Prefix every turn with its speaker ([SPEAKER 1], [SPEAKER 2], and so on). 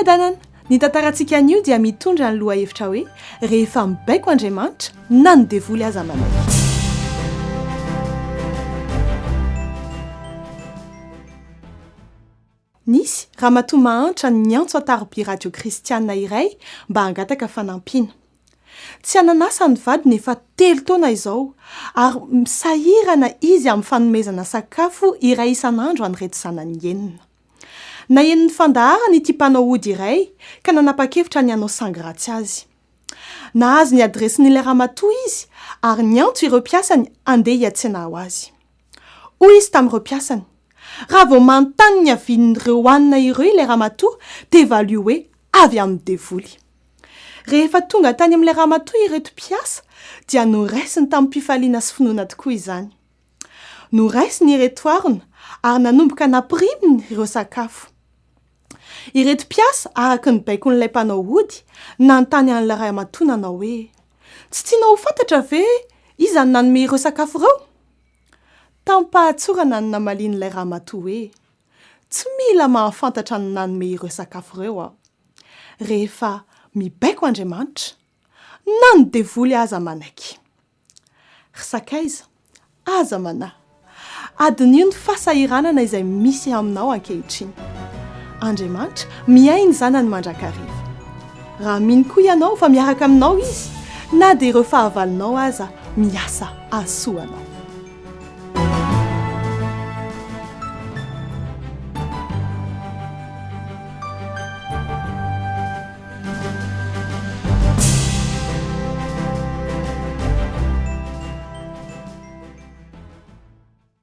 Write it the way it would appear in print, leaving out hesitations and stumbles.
[SPEAKER 1] adanana, ny tantarantsika an'io dia mitondra ny loha hevitra hoe rehefa mibaiko Andriamanitra na ny devoly aza manaiky. Nisy ramatoa mahantra ny antso an-tariby radio kristiana iray mba hangataka fanampiana. Tsy ananasa ny vadiny efa 3 taona izao ary misahirana izy amin'ny fanomezana sakafo iray isan'andro an'ireto zanany enina. Na eniny fandaharana ity mpanao ody iray ka nanapa-kevitra ny hanao sangy ratsy azy. Nahazo ny adresin'ilay ramatoa izy ary niantso ireo mpiasany andeha hiantsena ho azy. Hoy izy tamin'ireo mpiasany, raha vao manontany ny avian'ireo hanina ireo ilay ramatoa dia valio hoe avy amin'ny devoly. Rehefa tonga tany amin'ilay ramatoa ireto mpiasa dia noraisiny tamin'ny mpifaliana sy finoana tokoa izany. Noraisiny ireto arina ary nanomboka nampiriminy ireo sakafo. Ireto mpiasa araka ny baikon'ilay mpanao ody nanontany an'ilay ramatoa nanao hoe tsy tianao ho fantatra ve iza ny nanome ireo sakafo ireo? Tampahatsorana ny namalin'ilay ramatoa hoe tsy mila mahafantatra ny nanome ireo sakafo ireo aho. Rehefa mibaiko Andriamanitra na ny devoly aza manaiky. Sakaiza aza manahy. Adin'io ny fahasahiranana izay misy aminao ankehitriny. Andriamanitra miainy zanany mandrakariva. Raha mino koa ianao fa miaraka aminao izy, na dia ireo fahavalonao aza miasa asoanao.